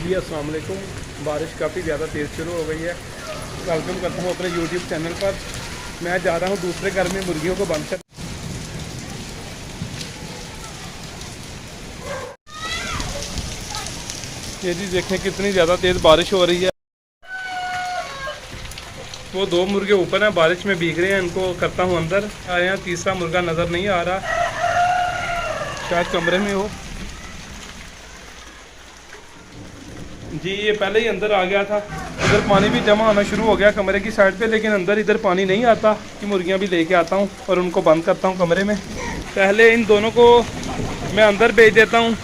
जी अस्सलाम वालेकुम। बारिश काफ़ी ज़्यादा तेज़ शुरू हो गई है। वेलकम करता हूँ अपने यूट्यूब चैनल पर। मैं जा रहा हूँ दूसरे घर में मुर्गियों को बंद कर। ये जी देखें कितनी ज़्यादा तेज़ बारिश हो रही है। वो दो मुर्गे ऊपर हैं, बारिश में भीग रहे हैं। इनको करता हूँ अंदर। आए हैं, तीसरा मुर्गा नज़र नहीं आ रहा, शायद कमरे में हो। जी ये पहले ही अंदर आ गया था। इधर पानी भी जमा होना शुरू हो गया कमरे की साइड पे, लेकिन अंदर इधर पानी नहीं आता कि मुर्गियां भी लेके आता हूँ और उनको बंद करता हूँ कमरे में। पहले इन दोनों को मैं अंदर भेज देता हूँ।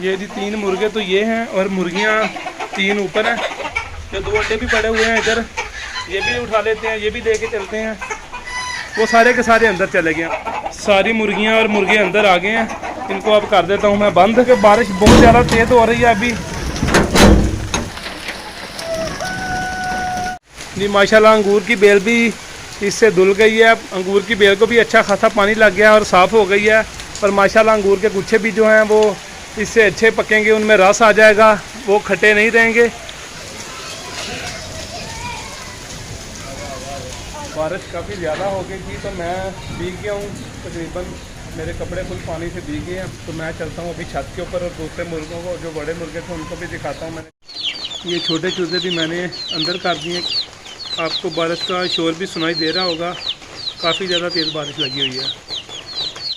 ये जी 3 मुर्गे तो ये हैं और मुर्गियाँ 3 ऊपर हैं। जो 2 अंडे भी पड़े हुए हैं इधर, ये भी उठा लेते हैं, ये भी लेके चलते हैं। वो सारे के सारे अंदर चले गए। सारी मुर्गियां और मुर्गे अंदर आ गए हैं। इनको अब कर देता हूं मैं बंद, कि बारिश बहुत ज़्यादा तेज़ हो रही है अभी। जी माशाल्लाह अंगूर की बेल भी इससे धुल गई है। अंगूर की बेल को भी अच्छा खासा पानी लग गया और साफ़ हो गई है। और माशाल्लाह अंगूर के गुच्छे भी जो हैं वो इससे अच्छे पकेंगे, उनमें रस आ जाएगा, वो खट्टे नहीं रहेंगे। बारिश काफ़ी ज़्यादा हो गई थी तो मैं भीग गया हूँ तकरीबन। मेरे कपड़े फुल पानी से भीग गए हैं। तो मैं चलता हूँ अभी छत के ऊपर और दूसरे मुर्गों को, जो बड़े मुर्गे थे उनको भी दिखाता हूँ। मैंने ये छोटे चूजे भी मैंने अंदर कर दिए। आपको बारिश का शोर भी सुनाई दे रहा होगा, काफ़ी ज़्यादा तेज़ बारिश लगी हुई है।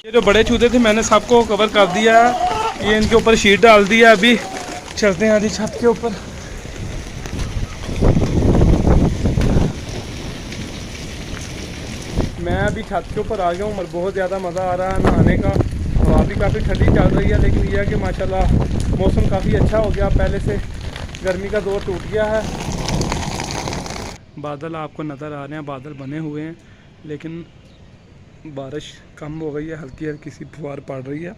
ये जो बड़े चूजे थे मैंने सबको कवर कर दिया है। ये इनके ऊपर शीट डाल दिया। अभी चलते हैं आधी छत के ऊपर। मैं अभी छत के ऊपर आ गया हूँ और बहुत ज़्यादा मज़ा आ रहा है नहाने का। हवा भी काफ़ी ठंडी चल रही है, लेकिन यह है कि माशाल्लाह मौसम काफ़ी अच्छा हो गया। पहले से गर्मी का दौर टूट गया है। बादल आपको नज़र आ रहे हैं, बादल बने हुए हैं, लेकिन बारिश कम हो गई है, हल्की हल्की सी फुहार पड़ रही है।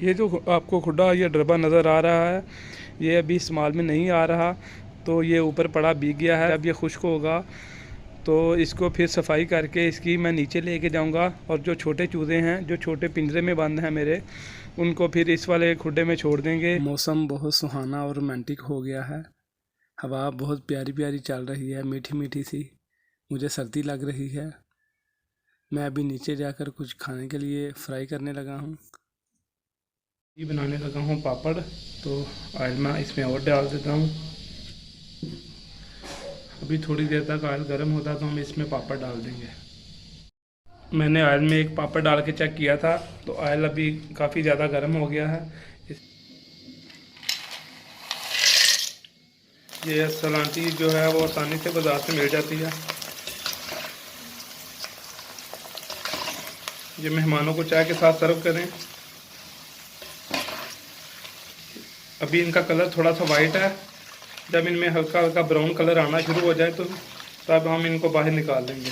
ये जो आपको खुदा ये डरबा नज़र आ रहा है, ये अभी इस्तेमाल में नहीं आ रहा, तो ये ऊपर पड़ा भीग गया है। जब ये खुश्क होगा तो इसको फिर सफाई करके इसकी मैं नीचे लेके जाऊंगा। और जो छोटे चूज़े हैं, जो छोटे पिंजरे में बंद हैं मेरे, उनको फिर इस वाले खुड्डे में छोड़ देंगे। मौसम बहुत सुहाना और रोमांटिक हो गया है। हवा बहुत प्यारी प्यारी चल रही है, मीठी मीठी सी। मुझे सर्दी लग रही है। मैं अभी नीचे जाकर कुछ खाने के लिए फ्राई करने लगा हूँ। ये बनाने लगा हूँ पापड़। तो ऑयल मैं इसमें और डाल देता हूँ। अभी थोड़ी देर तक ऑयल गर्म होता है तो हम इसमें पापड़ डाल देंगे। मैंने ऑयल में एक पापड़ डाल के चेक किया था, तो ऑयल अभी काफ़ी ज़्यादा गर्म हो गया है। ये सलांटी जो है वो आसानी से बाज़ार से मिल जाती है। ये मेहमानों को चाय के साथ सर्व करें। अभी इनका कलर थोड़ा सा वाइट है। जब इनमें हल्का हल्का ब्राउन कलर आना शुरू हो जाए तो तब हम इनको बाहर निकाल देंगे।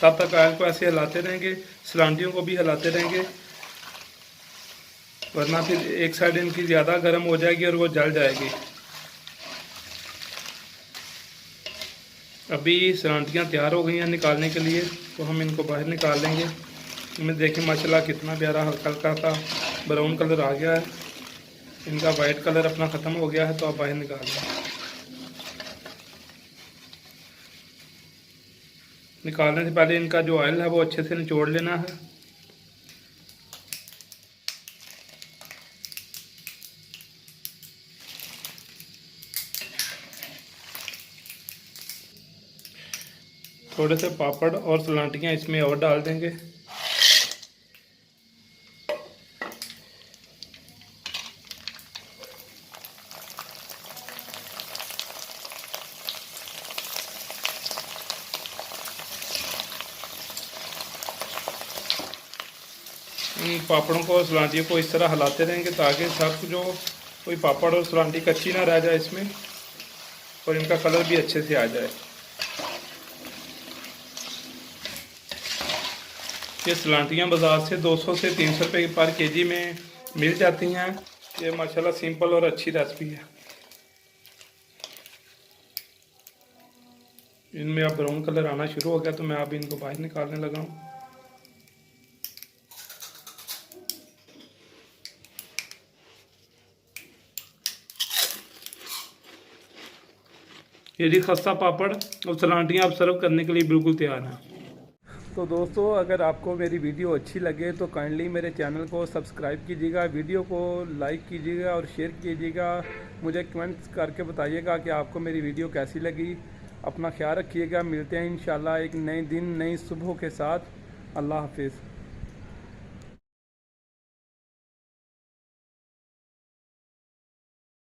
तब तक ऑयल को ऐसे हिलाते रहेंगे, सलांटियों को भी हिलाते रहेंगे, वरना फिर एक साइड इनकी ज़्यादा गर्म हो जाएगी और वो जल जाएगी। अभी सलांटियाँ तैयार हो गई हैं निकालने के लिए, तो हम इनको बाहर निकाल लेंगे। इनमें देखें माशाल्लाह कितना प्यारा हल्का हल्का सा ब्राउन कलर आ गया है। इनका वाइट कलर अपना ख़त्म हो गया है, तो आप बाहर निकाल लें। निकालने से पहले इनका जो ऑयल है वो अच्छे से निचोड़ लेना है। थोड़े से पापड़ और सलांटियाँ इसमें और डाल देंगे। इन पापड़ों को और सलांटियों को इस तरह हिलाते रहेंगे ताकि सब जो कोई पापड़ और सलांटी कच्ची ना रह जाए इसमें, और इनका कलर भी अच्छे से आ जाए। ये सलांटियाँ बाज़ार से 200 से 300 रुपये पर केजी में मिल जाती हैं। ये माशाल्लाह सिंपल और अच्छी रेसिपी है। इनमें अब ब्राउन कलर आना शुरू हो गया तो मैं अब इनको बाहर निकालने लगा हूँ। ये जी खस्ता पापड़ और सलांटियाँ आप सर्व करने के लिए बिल्कुल तैयार हैं। तो दोस्तों, अगर आपको मेरी वीडियो अच्छी लगे तो काइंडली मेरे चैनल को सब्सक्राइब कीजिएगा, वीडियो को लाइक कीजिएगा और शेयर कीजिएगा। मुझे कमेंट्स करके बताइएगा कि आपको मेरी वीडियो कैसी लगी। अपना ख्याल रखिएगा। मिलते हैं इंशाल्लाह एक नए दिन नई सुबह के साथ। अल्लाह हाफिज़।